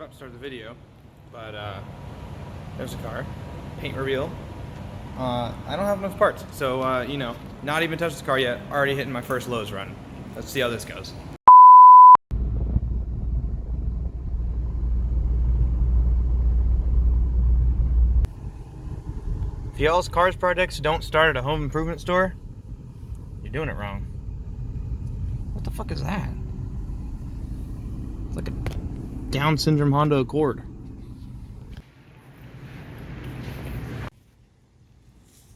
about to start the video, but there's a car. Paint reveal. I don't have enough parts, so you know, not even touched the car yet. Already hitting my first Lowe's run. Let's see how this goes. If y'all's cars projects don't start at a home improvement store, you're doing it wrong. What the fuck is that? It's like a Down syndrome Honda Accord.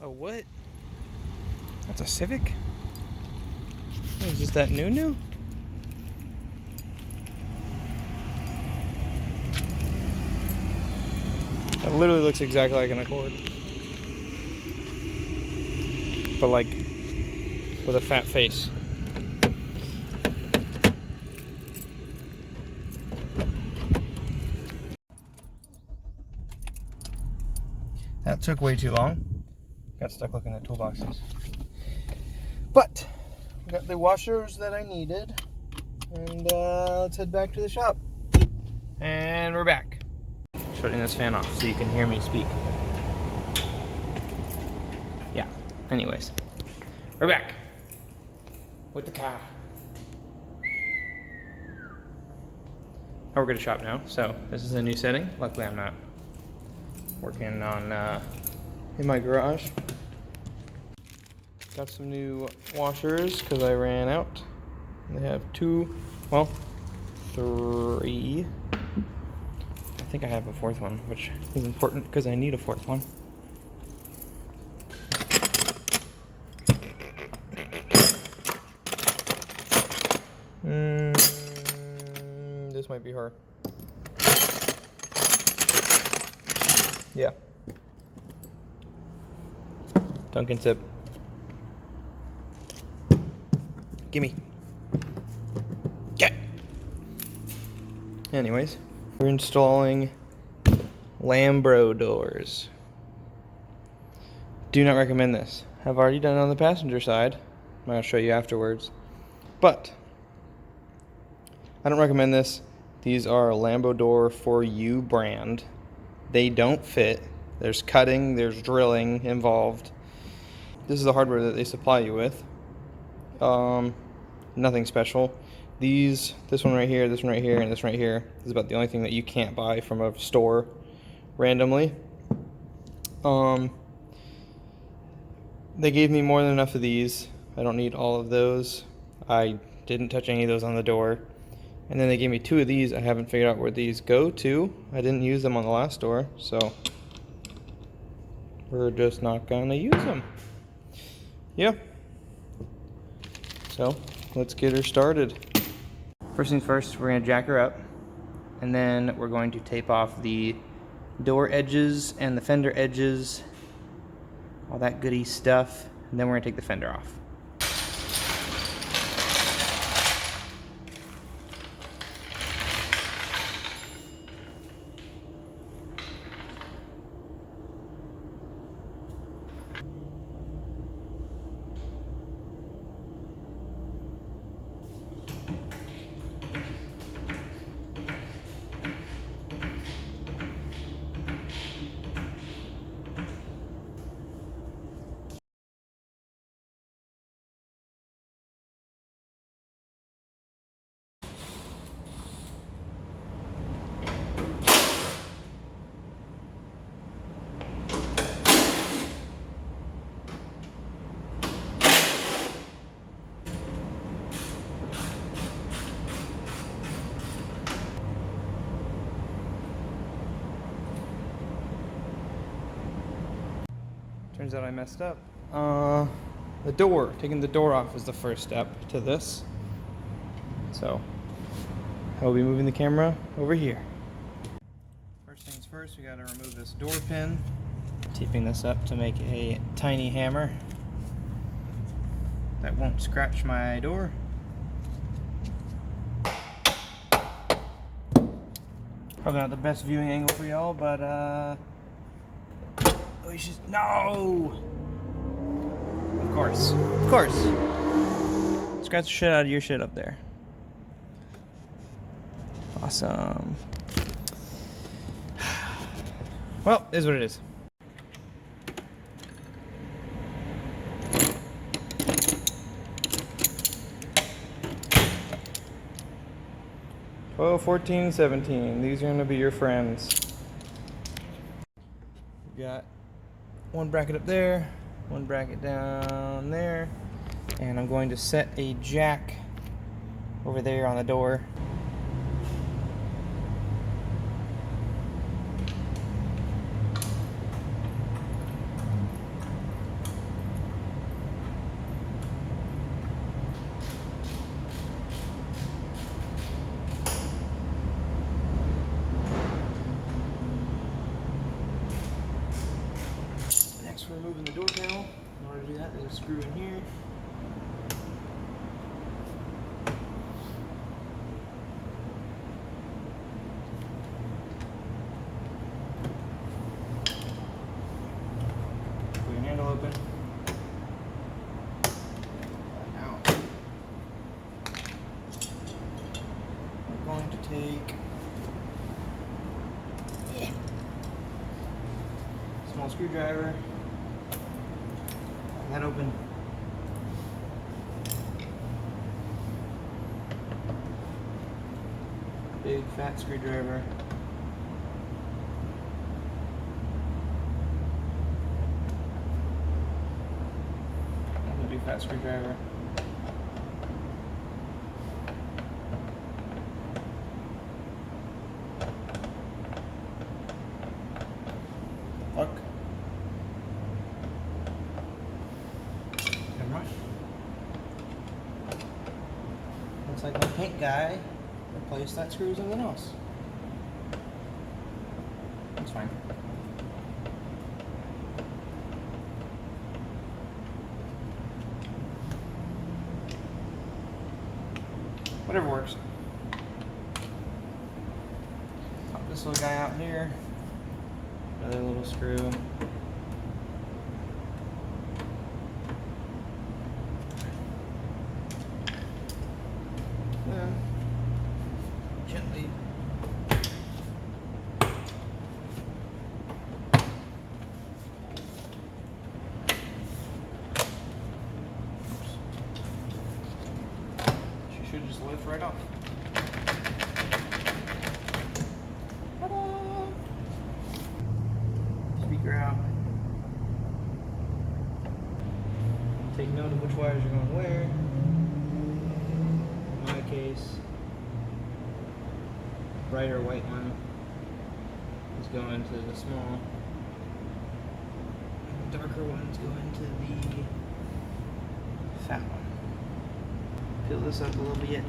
Oh, what? That's a Civic? Oh, is this that new? That literally looks exactly like an Accord. But like, with a fat face. That took way too long. Got stuck looking at toolboxes. But, I got the washers that I needed. And let's head back to the shop. And we're back. Shutting this fan off so you can hear me speak. Yeah, anyways. We're back. With the car. We're gonna shop now, so this is a new setting. Luckily I'm not working on in my garage. Got some new washers because I ran out. They have three. I think I have a fourth one, which is important because I need a fourth one. This might be her. Yeah. Dunkin' sip. Gimme. Get. Anyways, we're installing Lambo doors. Do not recommend this. I've already done it on the passenger side. I'm going to show you afterwards. But I don't recommend this. These are Lambo Door for You brand. They don't fit. There's cutting, there's drilling involved. This is the hardware that they supply you with. Nothing special. This one right here, this one right here, and this right here is about the only thing that you can't buy from a store randomly. They gave me more than enough of these. I don't need all of those. I didn't touch any of those on the door. And then they gave me two of these. I haven't figured out where these go to. I didn't use them on the last door, so we're just not gonna use them. Yeah. So let's get her started. First things first, we're gonna jack her up, and then we're going to tape off the door edges and the fender edges, all that goody stuff, and then we're gonna take the fender off. Turns out I messed up. Taking the door off is the first step to this. So, I will be moving the camera over here. First things first, we gotta remove this door pin. Taping this up to make a tiny hammer that won't scratch my door. Probably not the best viewing angle for y'all, but no! Of course. Scratch the shit out of your shit up there. Awesome. Well, it is what it is. Oh, 14, 17. These are going to be your friends. We got one bracket up there, one bracket down there, and I'm going to set a jack over there on the door. Next, we're removing the door panel. In order to do that, there's a screw in here. Pull your handle open. Out. We're going to take a small screwdriver. That open. Big fat screwdriver. Another big fat screwdriver. Fuck. Never mind. Looks like my paint guy replaced that screw with something else. That's fine. Whatever works. Pop this little guy out here. Another little screw. Then gently she should just lift right off. Ta-da! Speaker out. Take note of which wires you're going to wear. In my case, brighter white one is going to the small, and the darker ones go into the fat one. Peel this up a little bit.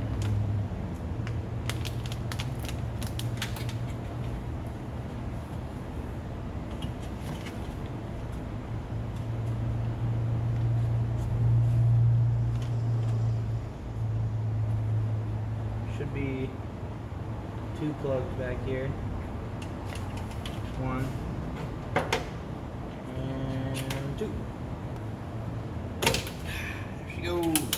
Should be 2 plugs back here. 1 and 2. There she goes.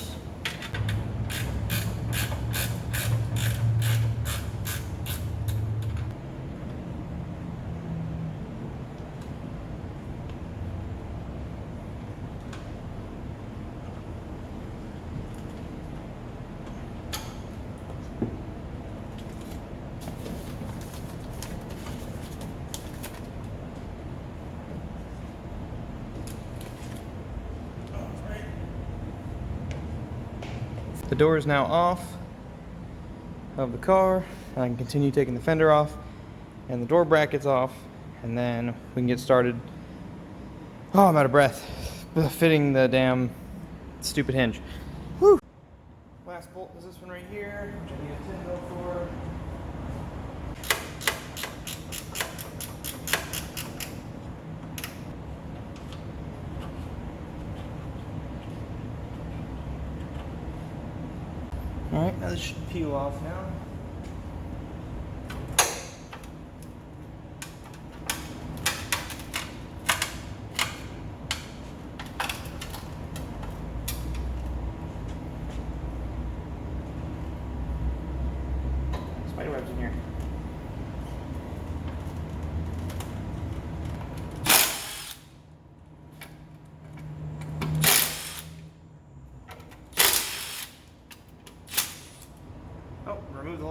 The door is now off of the car, and I can continue taking the fender off and the door brackets off, and then we can get started. Oh, I'm out of breath. Fitting the damn stupid hinge. Whew. Last bolt is this one right here, which I need a 10 mil for. Alright, now this should peel off now. Spiderwebs in here.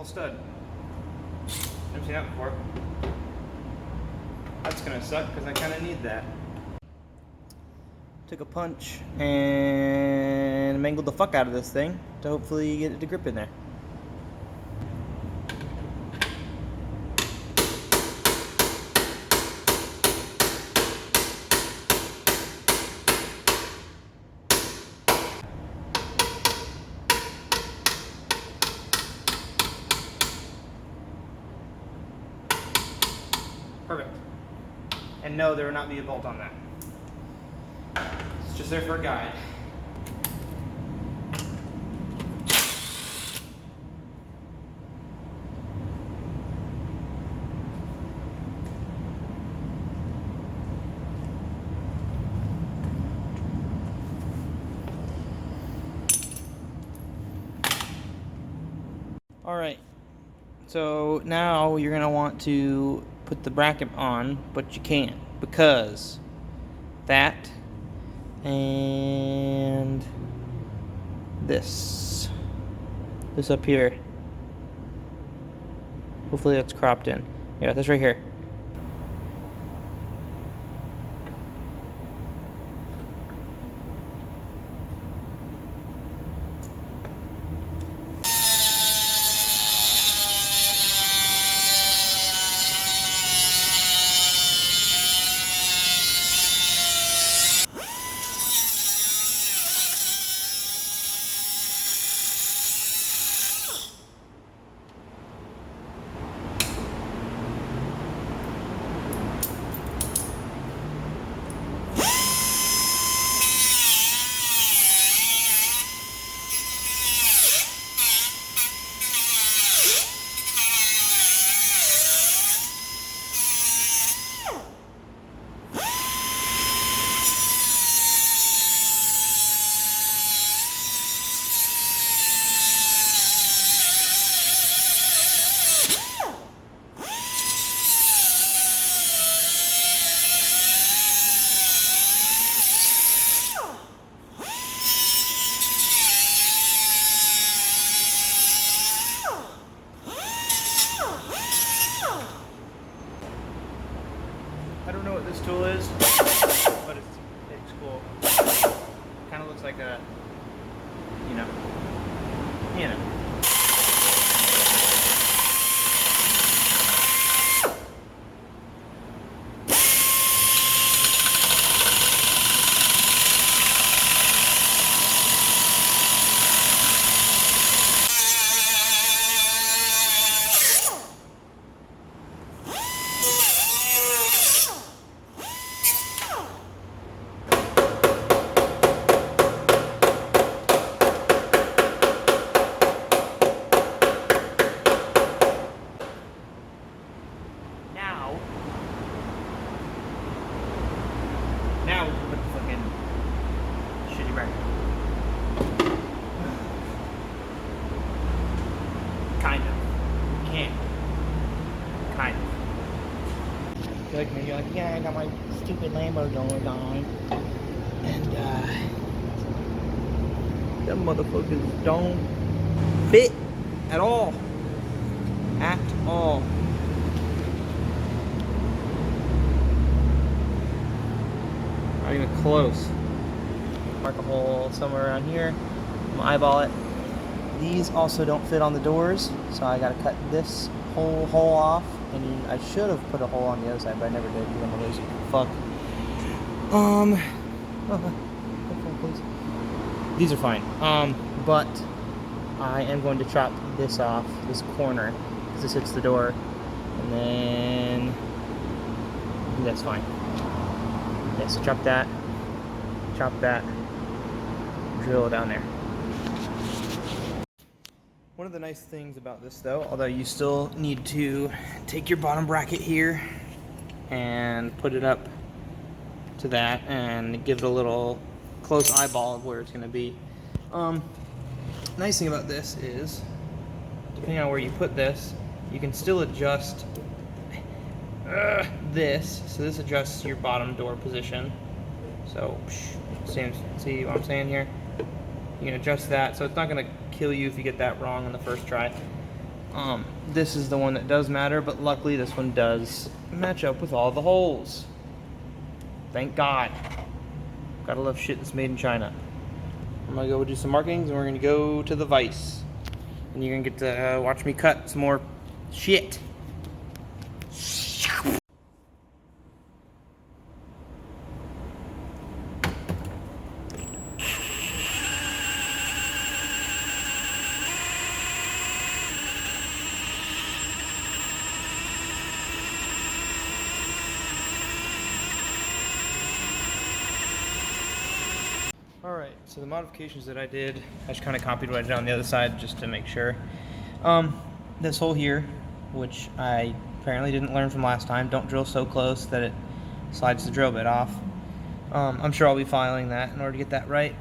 stud. Never seen that before. That's gonna suck because I kind of need that. Took a punch and mangled the fuck out of this thing to hopefully get it to grip in there. Perfect. And no, there will not be a bolt on that. It's just there for a guide. All right. So now you're gonna want to put the bracket on, but you can't because that and this up here. Hopefully that's cropped in. Yeah, this right here. I don't know what this tool is, but it's cool. Kind of looks like a, you know. Now we can put the fucking shitty bracket. Kind of. Can't. Kind of. I feel like maybe you're like, yeah, I got my stupid Lambo going on. And them motherfuckers don't fit at all. At all. Not even close. Mark a hole somewhere around here. I'm gonna eyeball it. These also don't fit on the doors, so I gotta cut this whole hole off. And I should have put a hole on the other side, but I never did because I'm a lazy fuck. Please. These are fine. But I am going to chop this off, this corner, because this hits the door, and then that's fine. Yeah, so chop that, drill down there. One of the nice things about this though, although you still need to take your bottom bracket here and put it up to that and give it a little close eyeball of where it's going to be. Nice thing about this is, depending on where you put this, you can still adjust this. So this adjusts your bottom door position. So, see what I'm saying here? You can adjust that, so it's not going to kill you if you get that wrong on the first try. This is the one that does matter, but luckily this one does match up with all the holes. Thank God. Gotta love shit that's made in China. I'm gonna go do some markings and we're gonna go to the vise. And you're gonna get to watch me cut some more shit. Alright, so the modifications that I did, I just kind of copied what I did on the other side just to make sure. This hole here, which I apparently didn't learn from last time, don't drill so close that it slides the drill bit off. I'm sure I'll be filing that in order to get that right.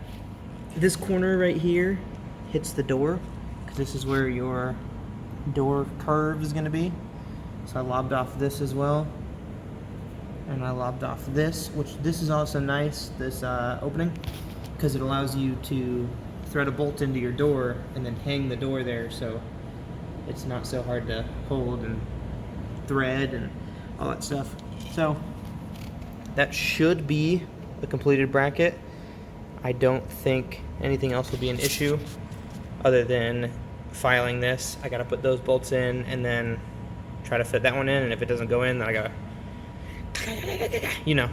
This corner right here hits the door, because this is where your door curve is going to be. So I lobbed off this as well. And I lobbed off this, which this is also nice, this opening, because it allows you to thread a bolt into your door and then hang the door there, so it's not so hard to hold and thread and all that stuff. So that should be the completed bracket. I don't think anything else will be an issue other than filing this. I gotta put those bolts in and then try to fit that one in, and if it doesn't go in, then I gotta, you know,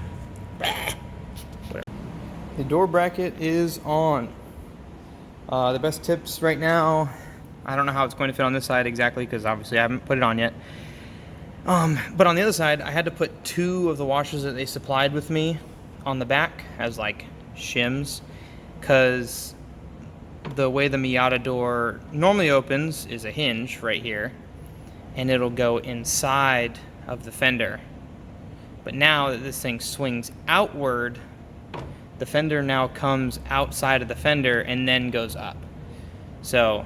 whatever. The door bracket is on. The best tips right now, I don't know how it's going to fit on this side exactly because obviously I haven't put it on yet. But on the other side, I had to put 2 of the washers that they supplied with me on the back as like shims, because the way the Miata door normally opens is a hinge right here, and it'll go inside of the fender. But now that this thing swings outward, the fender now comes outside of the fender and then goes up. So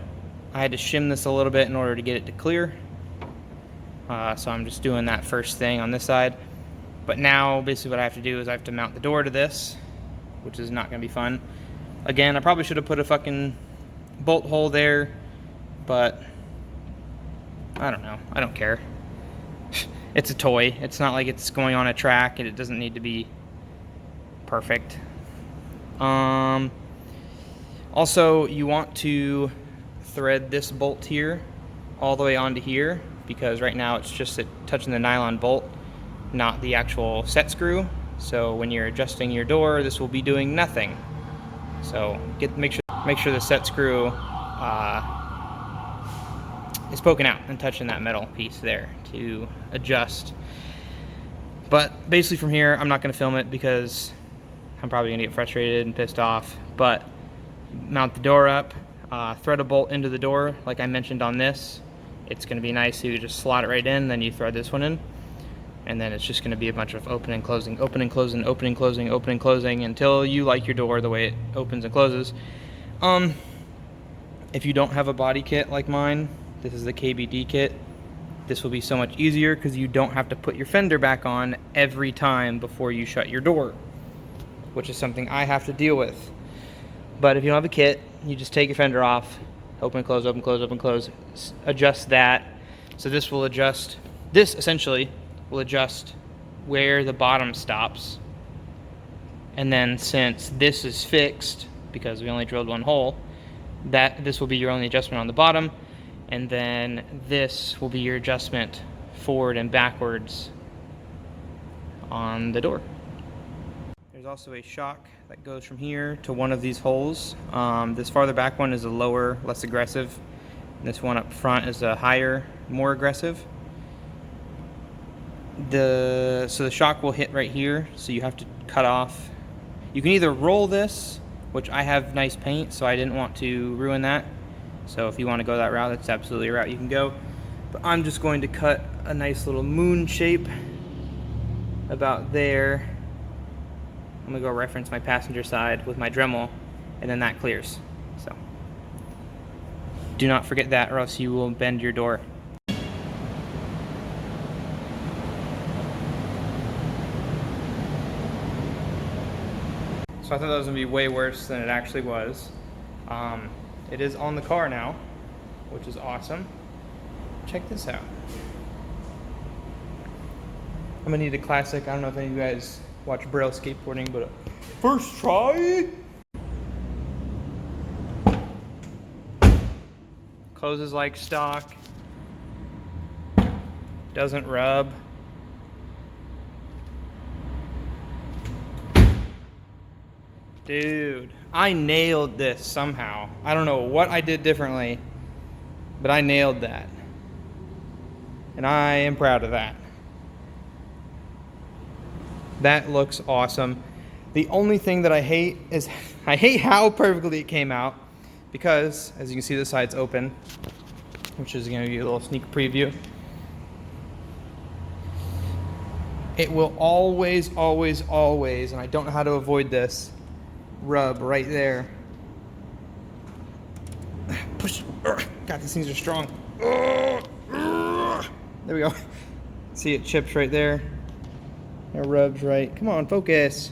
I had to shim this a little bit in order to get it to clear. So I'm just doing that first thing on this side. But now basically what I have to do is I have to mount the door to this, which is not going to be fun. Again, I probably should have put a fucking bolt hole there, but I don't know. I don't care. It's a toy. It's not like it's going on a track, and it doesn't need to be perfect. Also, you want to thread this bolt here all the way onto here, because right now it's just touching the nylon bolt, not the actual set screw. So when you're adjusting your door, this will be doing nothing. So make sure the set screw is poking out and touching that metal piece there to adjust. But basically from here, I'm not going to film it because I'm probably going to get frustrated and pissed off. But mount the door up, thread a bolt into the door like I mentioned on this. It's going to be nice, so you just slot it right in, then you thread this one in, and then it's just going to be a bunch of open and closing, open and closing, open and closing, open and closing until you like your door the way it opens and closes. If you don't have a body kit like mine, this is the KBD kit. This will be so much easier because you don't have to put your fender back on every time before you shut your door, which is something I have to deal with. But if you don't have a kit, you just take your fender off, open, close, open, close, open, close, adjust that. So this will adjust, this essentially will adjust where the bottom stops. And then since this is fixed, because we only drilled one hole, this will be your only adjustment on the bottom. And then this will be your adjustment forward and backwards on the door. There's also a shock that goes from here to one of these holes. This farther back one is a lower, less aggressive. This one up front is a higher, more aggressive. So the shock will hit right here, so you have to cut off. You can either roll this, which I have nice paint, so I didn't want to ruin that. So if you want to go that route, that's absolutely a route you can go. But I'm just going to cut a nice little moon shape about there. I'm going to go reference my passenger side with my Dremel, and then that clears. So do not forget that, or else you will bend your door. So I thought that was going to be way worse than it actually was. It is on the car now, which is awesome. check this out. I'm gonna need a classic. I don't know if any of you guys watch Braille skateboarding, but first try. Closes like stock. Doesn't rub. Dude, I nailed this somehow. I don't know what I did differently, but I nailed that. And I am proud of that. That looks awesome. The only thing that I hate is I hate how perfectly it came out, because as you can see the side's open, which is going to be a little sneak preview. It will always, always, always, and I don't know how to avoid this, rub right there. Push. God, these things are strong. There we go. See, it chips right there. It rubs right. Come on, focus.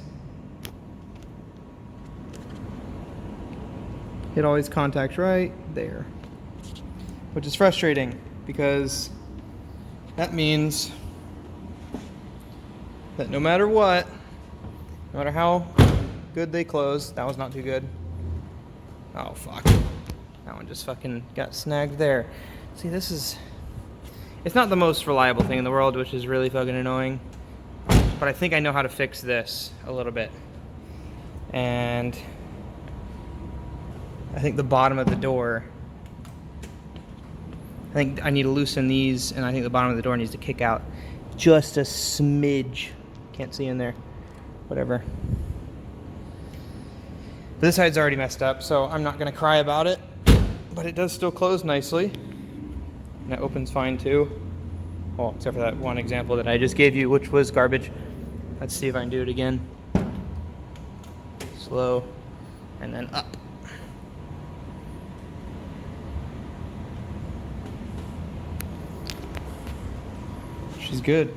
It always contacts right there, which is frustrating because that means that no matter what, no matter how good they close, that was not too good. Oh, fuck. That one just fucking got snagged there. See, this is, it's not the most reliable thing in the world, which is really fucking annoying. But I think I know how to fix this a little bit. And I think the bottom of the door, I think I need to loosen these, and I think the bottom of the door needs to kick out just a smidge. Can't see in there. Whatever. But this side's already messed up, so I'm not going to cry about it. But it does still close nicely. And it opens fine too. Well, except for that one example that I just gave you, which was garbage. Let's see if I can do it again. Slow. And then up. She's good.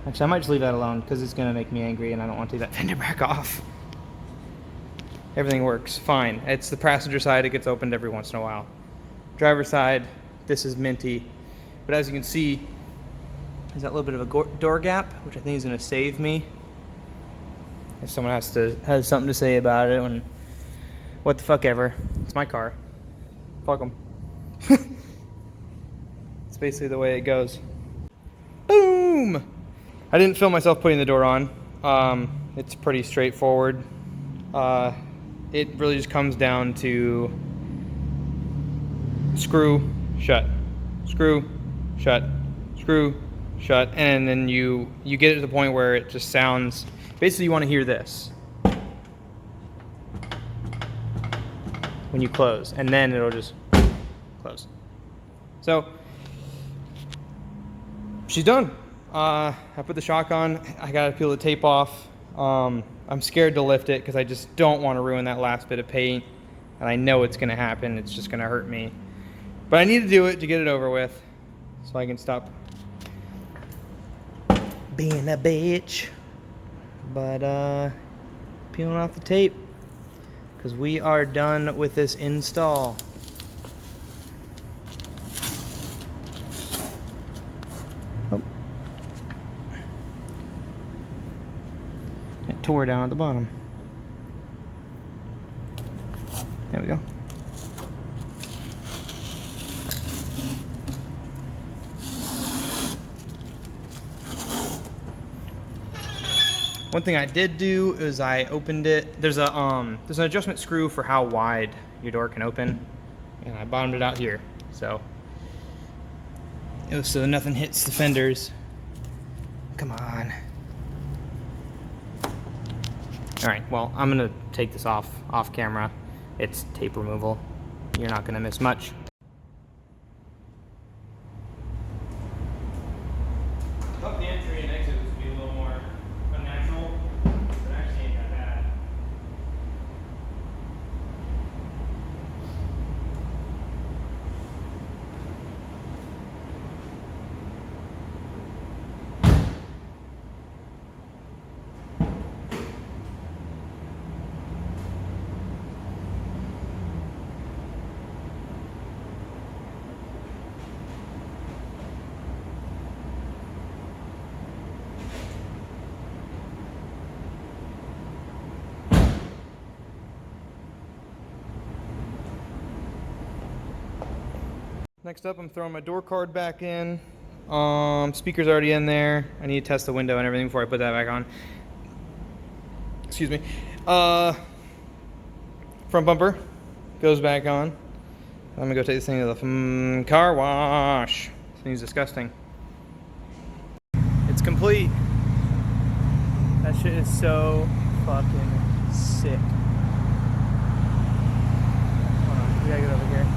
Actually, I might just leave that alone because it's going to make me angry and I don't want to take that fender back off. Everything works fine. It's the passenger side, it gets opened every once in a while. Driver side, this is minty. But as you can see, there's that little bit of a door gap, which I think is going to save me if someone has something to say about it. When, what the fuck ever. It's my car. Fuck them. It's basically the way it goes. Boom! I didn't film myself putting the door on. It's pretty straightforward. It really just comes down to screw, shut, screw, shut, screw, shut, and then you get it to the point where it just sounds, basically you want to hear this when you close, and then it'll just close. So she's done. I put the shock on. I gotta peel the tape off. I'm scared to lift it because I just don't want to ruin that last bit of paint, and I know it's gonna happen. It's just gonna hurt me, but I need to do it to get it over with so I can stop being a bitch. But peeling off the tape because we are done with this install. It tore down at the bottom. There we go. One thing I did do is I opened it. There's an adjustment screw for how wide your door can open, and I bottomed it out here, so nothing hits the fenders. Come on. All right, well, I'm gonna take this off camera. It's tape removal. You're not gonna miss much. I thought the entry and exit would be a little more unnatural, but actually ain't that bad. Next up, I'm throwing my door card back in. Speaker's already in there. I need to test the window and everything before I put that back on. Excuse me. Front bumper goes back on. I'm gonna go take this thing to the car wash. This thing's disgusting. It's complete. That shit is so fucking sick. Hold on, we gotta get over here.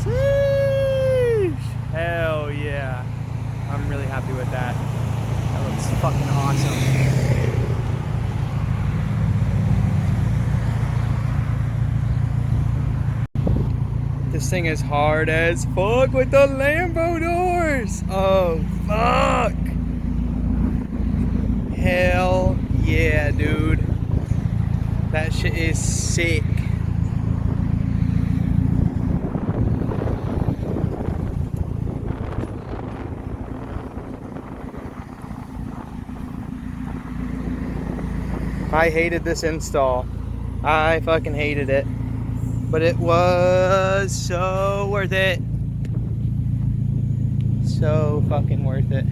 Sheesh! Hell yeah. I'm really happy with that. That looks fucking awesome. This thing is hard as fuck with the Lambo doors. Oh, fuck. Hell yeah, dude. That shit is sick. I hated this install. I fucking hated it. But it was so worth it. So fucking worth it.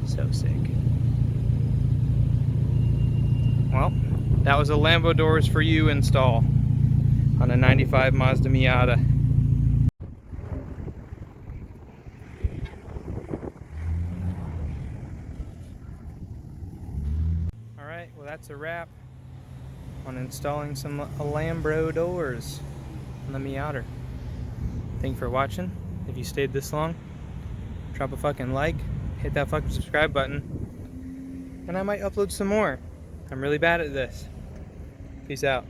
So sick. Well, that was a Lambo Doors for You install on a 95 Mazda Miata. Alright, well that's a wrap on installing some Lambo doors on the Miata. Thank you for watching. If you stayed this long, drop a fucking like, hit that fucking subscribe button, and I might upload some more. I'm really bad at this. Peace out.